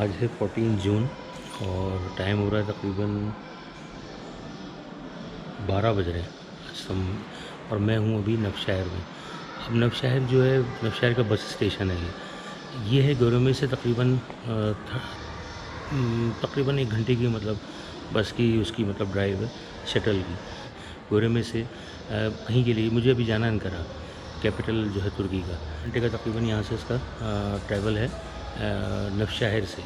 आज है 14 जून और टाइम हो रहा है तकरीबन 12 बज रहे हैं और मैं हूँ अभी नवशहर में। अब नवशहर जो है, नवशहर का बस स्टेशन है ये है गोरेमे से तकरीबन 1 घंटे की मतलब बस की उसकी मतलब ड्राइव है शटल की। गोरेमे से कहीं के लिए मुझे अभी जाना है अंकारा, कैपिटल जो है तुर्की का। घंटे का तकरीबन यहाँ से इसका ट्रैवल है नवशहर से।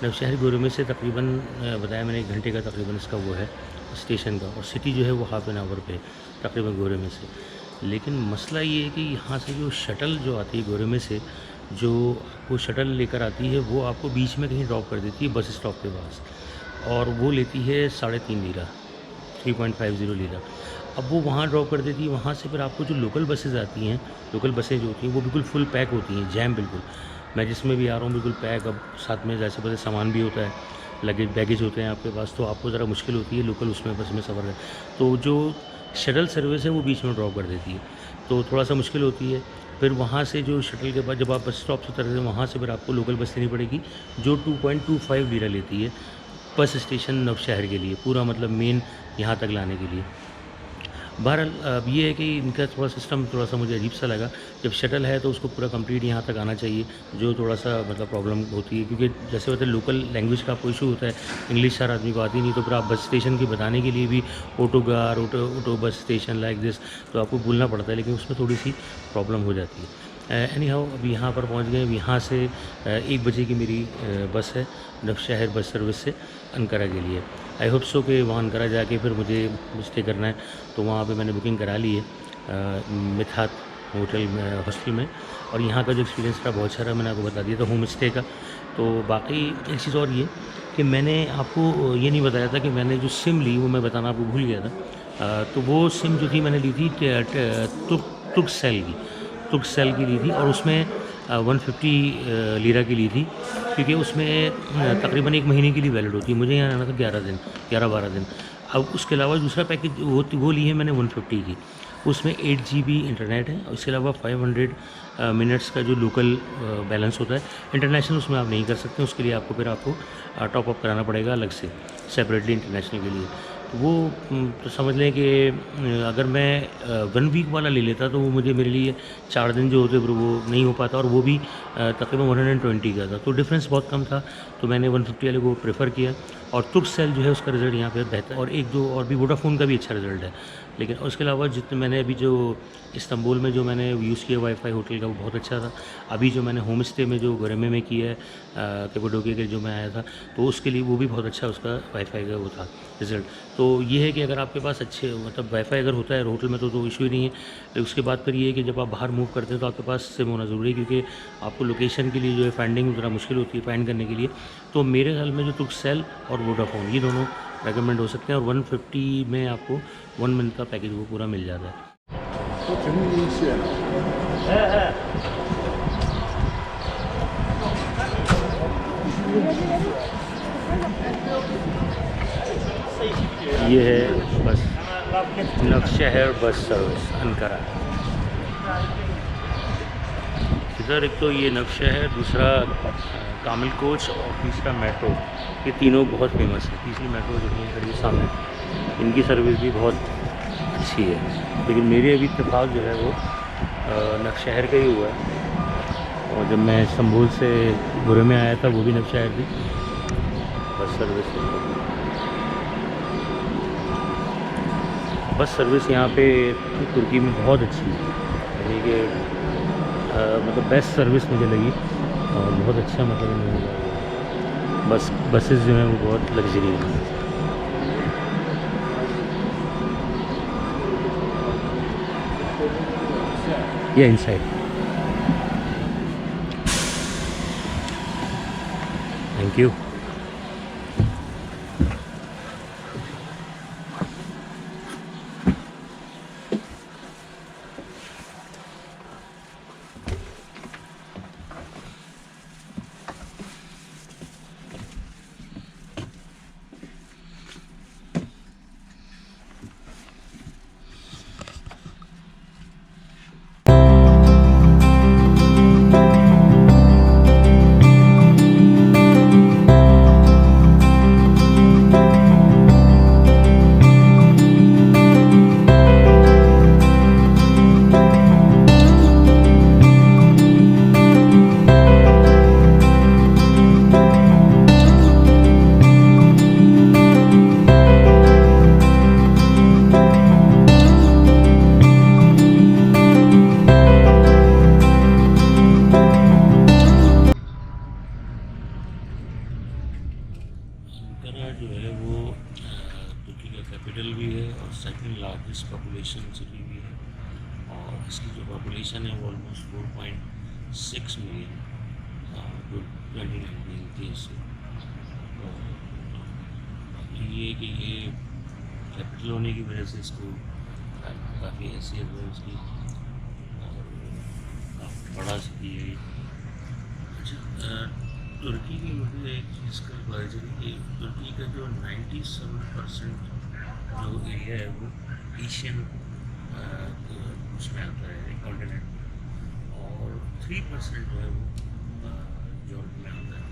नवशहर गोरेमे से तकरीबन बताया मैंने 1 घंटे का तकरीबन इसका वो है स्टेशन का, और सिटी जो है वो हाफ एन आवर पे तकरीबन गोरेमे से। लेकिन मसला ये है कि यहाँ से जो शटल जो आती है गोरेमे से, जो वो शटल लेकर आती है वो आपको बीच में कहीं ड्रॉप कर देती है बस स्टॉप के पास, और वो लेती है 3.5 लीरा 3.50 लीरा। अब वो वहाँ ड्रॉप कर देती है। वहाँ से फिर आपको जो लोकल बसेज़ आती हैं, लोकल बसें जो होती हैं वो बिल्कुल फुल पैक होती हैं, जैम बिल्कुल। मैं जिसमें भी आ रहा हूँ बिल्कुल पैक। अब साथ में जैसे बस सामान भी होता है, लगेज बैगेज होते हैं आपके पास, तो आपको ज़रा मुश्किल होती है लोकल उसमें बस में सफ़र है। तो जो शटल सर्विस है वो बीच में ड्रॉप कर देती है, तो थोड़ा सा मुश्किल होती है। फिर वहाँ से जो शटल के बाद जब आप बस स्टॉप से उतरते हैं वहाँ से फिर आपको लोकल बस लेनी पड़ेगी जो 2.25 लीरा लेती है बस स्टेशन नवशहर के लिए, पूरा मतलब मेन यहाँ तक लाने के लिए। बहरहाल अब ये है कि इनका थोड़ा सिस्टम थोड़ा सा मुझे अजीब सा लगा। जब शटल है तो उसको पूरा कंप्लीट यहाँ तक आना चाहिए, जो थोड़ा सा मतलब प्रॉब्लम होती है, क्योंकि जैसे होता है लोकल लैंग्वेज का आपको इशू होता है, इंग्लिश हर आदमी को आती नहीं, तो फिर आप बस स्टेशन की बताने के लिए भी auto bus station like this, तो आपको बोलना पड़ता है, लेकिन उसमें थोड़ी सी प्रॉब्लम हो जाती है। एनी हाउ अब यहाँ पर पहुँच गए। यहाँ से 1 बजे की मेरी बस है नवशहर बस सर्विस से अंकारा के लिए। आई होप सो कि वहाँ अंकारा जाके फिर मुझे स्टे करना है, तो वहाँ पे मैंने बुकिंग करा ली है मिथात होटल में, हॉस्टल में। और यहाँ का जो एक्सपीरियंस रहा बहुत अच्छा रहा, मैंने आपको बता दिया था होम स्टे का। तो बाकी एक चीज़ और ये कि मैंने आपको ये नहीं बताया था कि मैंने जो सिम ली वो मैं बताना आपको भूल गया था। तो वो सिम जो थी मैंने ली थी तुर्कसेल की ली थी, और उसमें 150 लीरा की ली थी, क्योंकि उसमें तकरीबन 1 महीने के लिए वैलिड होती है। मुझे यहाँ आना था 11-12 दिन। अब उसके अलावा दूसरा पैकेज वो ली है मैंने 150 की। उसमें 8 GB इंटरनेट है, और इसके अलावा 500 मिनट्स का जो लोकल बैलेंस होता है। इंटरनेशनल उसमें आप नहीं कर सकते, उसके लिए आपको टॉप अप कराना पड़ेगा अलग से सेपरेटली इंटरनेशनल के लिए। तो वो तो समझ लें कि अगर मैं 1 वीक वाला ले लेता तो वो मेरे लिए 4 दिन जो होते फिर वो नहीं हो पाता, और वो भी तकरीबन 120 का था, तो डिफरेंस बहुत कम था। तो मैंने 150 वाले को प्रेफर किया। और तुर्कसेल जो है उसका रिज़ल्ट यहाँ पे बेहतर, और एक दो और भी वोडाफ़ोन का भी अच्छा रिज़ल्ट है। लेकिन उसके अलावा जितने मैंने अभी जो इस्तांबुल में जो मैंने यूज़ किया वाईफ़ाई होटल का वो बहुत अच्छा था। अभी जो मैंने होम स्टे में जो गोरेमे में किया है कैपाडोकिया के जो मैं आया था, तो उसके लिए वो भी बहुत अच्छा उसका वाईफ़ाई का वो था रिज़ल्ट। तो ये है कि अगर आपके पास अच्छे मतलब वाईफ़ाई अगर होता है होटल में तो इशू ही नहीं है। उसके बाद फिर ये है कि जब आप बाहर मूव करते हैं तो आपके पास सिम होना ज़रूरी है, क्योंकि आपको लोकेशन के लिए जो है फाइंडिंग ज़रा मुश्किल होती है फाइंड करने के लिए। तो मेरे ख्याल में जो तुर्कसेल और वोडाफ़ोन ये दोनों रेकमेंड हो सकते हैं, और 150 में आपको 1 मंथ का पैकेज वो पूरा मिल जाता है। ये है बस नवशहर बस सर्विस अंकारा। इधर एक तो ये नवशहर, दूसरा कामिल कोच, और तीसरा मेट्रो। ये तीनों बहुत फेमस है। तीसरी मेट्रो जो है खड़ी सामने, इनकी सर्विस भी बहुत अच्छी है। लेकिन मेरे अभी इत्तेफाक जो है वो नवशहर का ही हुआ है, और जब मैं इस्तांबुल से गोरेमे आया था वो भी नवशहर थी बस सर्विस। बस सर्विस यहाँ पे तुर्की में बहुत अच्छी है, यानी कि मतलब बेस्ट सर्विस मुझे लगी, और बहुत अच्छा मतलब मुझे बसेस जो हैं वो बहुत लग्जरी है। ये इनसाइड। Thank you. अंकारा जो है वो तुर्की का कैपिटल भी है और सेकंड लार्जेस्ट पॉपुलेशन सिटी भी है, और इसकी जो पॉपुलेशन है वो ऑलमोस्ट 4.6 मिलियन 2019 के से। तो ये कि ये कैपिटल होने की वजह से इसको काफ़ी हैसियत है उसकी, और काफ़ी बड़ा सिटी है ये। अच्छा, तुर्की की मुझे एक चीज़ का पता चली कि तुर्की का जो 97% जो एरिया है वो एशियन उसमें आता है, कॉन्टिनेंट में, और 3% जो है वो यूरोप में आता है।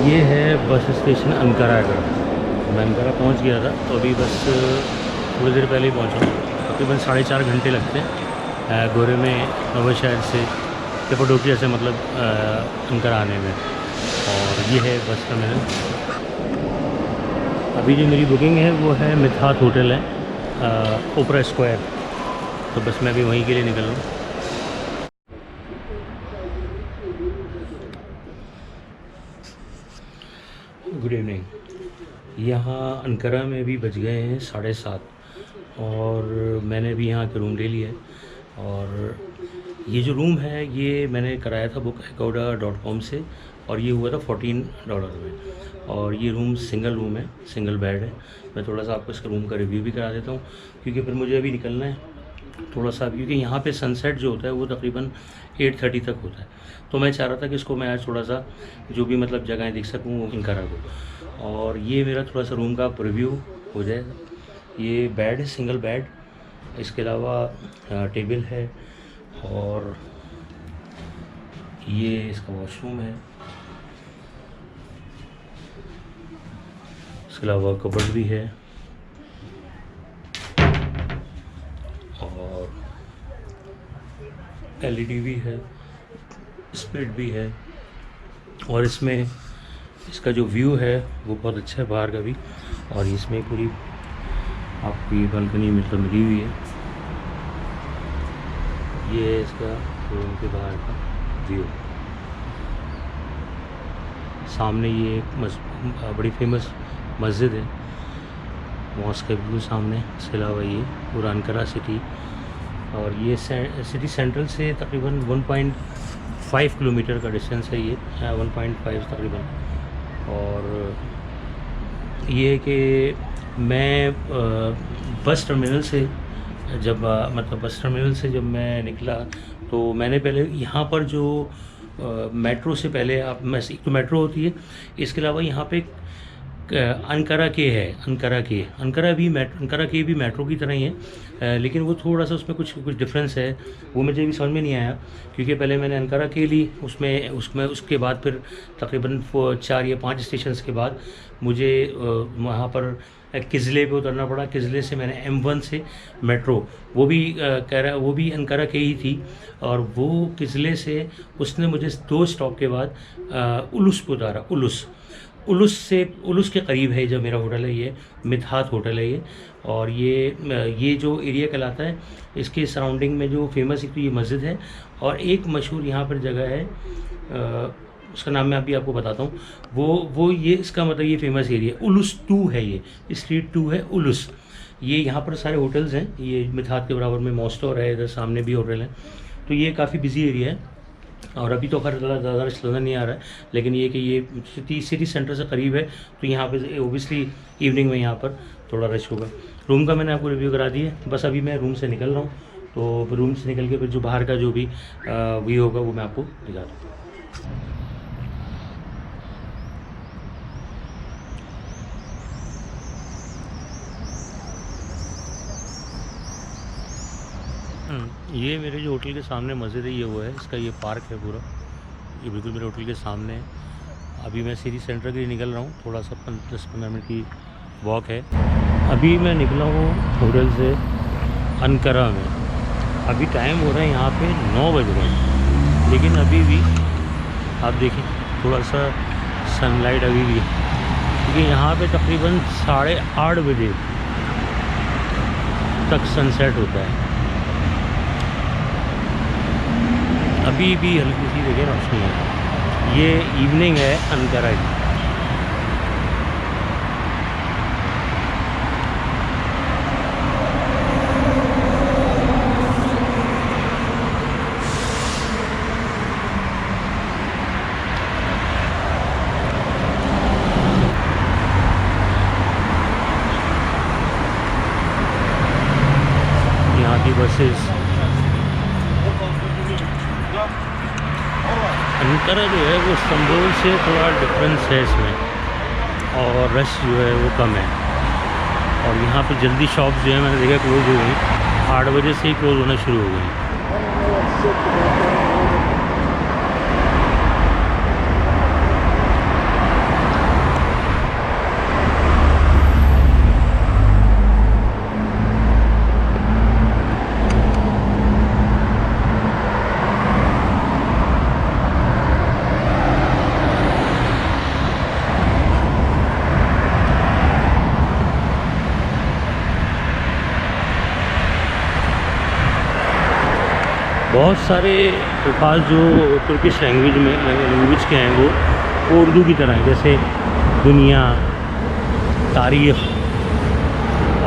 ये है बस स्टेशन अंकारा का। मैं अंकारा पहुंच गया था, तो अभी बस थोड़ी देर पहले ही पहुंचा हूँ। तकरीबन 4.5 घंटे लगते हैं गोरे में नवे शहर से, कैपाडोकिया से मतलब अंकारा आने में। और ये है बस का मेरा। अभी जो मेरी बुकिंग है वो है मिथात होटल है, ओपरा स्क्वायर। तो बस मैं भी वहीं के लिए निकल रहा हूँ। Good evening. यहाँ अंकारा में भी बज गए हैं 7:30, और मैंने भी यहाँ के रूम ले लिया है। और ये जो रूम है ये मैंने कराया था बुक agoda.com से, और ये हुआ था $14 में। और ये रूम सिंगल रूम है, सिंगल बेड है। मैं थोड़ा सा आपको इसका रूम का रिव्यू भी करा देता हूँ, क्योंकि फिर मुझे अभी निकलना है थोड़ा सा, क्योंकि यहाँ पे सनसेट जो होता है वो तकरीबन 8:30 तक होता है। तो मैं चाह रहा था कि इसको मैं आज थोड़ा सा जो भी मतलब जगहें देख सकूँ वो अंकारा को। और ये मेरा थोड़ा सा रूम का रिव्यू हो जाएगा। ये बेड है, सिंगल बेड। इसके अलावा टेबल है, और ये इसका वॉशरूम है। इसके अलावा कबर्ड भी है, और एलईडी भी है, स्प्लिट भी है। और इसमें इसका जो व्यू है वो बहुत अच्छा है बाहर का भी। और इसमें पूरी आपको ये बालकनी मतलब मिली हुई है। ये है इसका रूम के बाहर का व्यू। सामने ये एक बड़ी फेमस मस्जिद है, मॉस्क है बिल्कुल सामने। इसके अलावा ये पूरा अंकारा सिटी, और ये सिटी सेंट्रल से तकरीबन 1.5 किलोमीटर का डिस्टेंस है ये, 1.5 तकरीबन। और ये है कि मैं बस टर्मिनल से जब मतलब बस टर्मिनल से जब मैं निकला तो मैंने पहले यहाँ पर जो मेट्रो से पहले आप एक तो मेट्रो होती है, इसके अलावा यहाँ पे अंकारा के है, अंकारा के भी मेट्रो की तरह ही है, लेकिन वो थोड़ा सा उसमें कुछ डिफरेंस है, वो मुझे भी समझ में नहीं आया। क्योंकि पहले मैंने अंकारा के ली, उसमें उसमें उसके बाद फिर तकरीबन 4 या 5 स्टेशन के बाद मुझे वहाँ पर किजले पे उतरना पड़ा। किजले से मैंने M1 से मेट्रो, वो भी कह रहा वो भी अंकारा के ही थी, और वो किजले से उसने मुझे 2 स्टॉप के बाद उलुस पे उतारा। उलुस के करीब है जो मेरा होटल है, ये मितहात होटल है ये। और ये जो एरिया कहलाता है, इसके सराउंडिंग में जो फेमस एक तो ये मस्जिद है, और एक मशहूर यहाँ पर जगह है, उसका नाम मैं अभी आपको बताता हूँ। वो ये इसका मतलब ये फेमस एरिया उलुस 2 है, ये स्ट्रीट 2 है उलुस। ये यहाँ पर सारे होटल्स हैं, ये मितहात के बराबर में मॉस्टोर है, इधर सामने भी होटल है। तो ये काफ़ी बिजी एरिया है, और अभी तो खैर ज़्यादा रश नज़र नहीं आ रहा है, लेकिन ये कि ये सिटी सेंटर से करीब है, तो यहाँ पे ओबियसली इवनिंग में यहाँ पर थोड़ा रश होगा। रूम का मैंने आपको रिव्यू करा दिया है, बस अभी मैं रूम से निकल रहा हूँ, तो रूम से निकल के फिर जो बाहर का जो भी व्यू होगा वो मैं आपको दिखा दूँ। ये मेरे जो होटल के सामने मस्जिद है, ये वो है, इसका ये पार्क है पूरा, ये बिल्कुल मेरे होटल के सामने है। अभी मैं सिटी सेंटर के लिए निकल रहा हूँ, थोड़ा सा 10-15 मिनट की वॉक है। अभी मैं निकला हूँ होटल से अंकारा में। अभी टाइम हो रहा है यहाँ पे 9 बज रहे हैं, लेकिन अभी भी आप देखिए थोड़ा सा सनलाइट अभी भी, क्योंकि यहाँ पे तकरीबन 8:30 बजे तक सनसेट होता है। अभी भी हल्की सी देखिए रोशनी है। ये इवनिंग है अंकारा की। यहाँ की बसेस, अंकारा जो है वो इस्तांबुल से थोड़ा डिफरेंस है इसमें, और रश जो है वो कम है। और यहाँ पे जल्दी शॉप्स जो है मैंने देखा क्लोज़ हो गई, 8 बजे से ही क्लोज़ होना शुरू हो गई। बहुत सारे अल्फाज जो तुर्किश लैंग्वेज के हैं वो उर्दू की तरह हैं, जैसे दुनिया, तारीख़,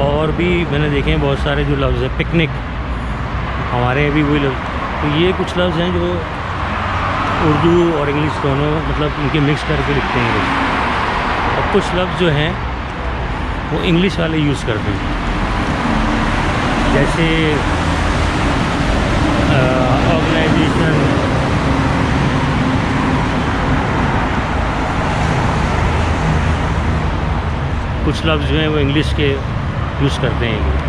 और भी मैंने देखे हैं बहुत सारे जो लफ्ज़ हैं, पिकनिक, हमारे यहाँ भी वही लफ्ज़। तो ये कुछ लफ्ज़ हैं जो उर्दू और इंग्लिश दोनों मतलब इनके मिक्स करके लिखते हैं लोग। और कुछ लफ्ज़ जो हैं वो इंग्लिश वाले यूज़ करते हैं, जैसे ऑर्गेनाइजेशन, कुछ लफ्ज़ जो हैं वो इंग्लिश के यूज़ करते हैं।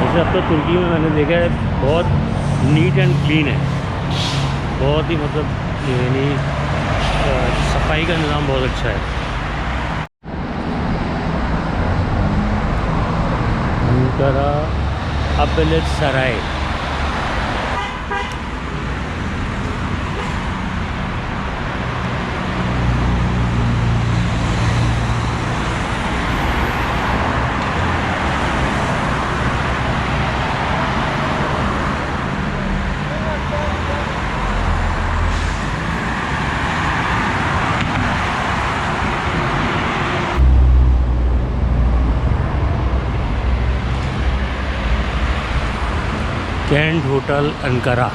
जैसे अब तो तुर्की में मैंने देखा है बहुत नीट एंड क्लीन है, बहुत ही मतलब यानी सफाई का निज़ाम बहुत अच्छा है। अंकारा अब्बलत सराय। Kent hotel Ankara.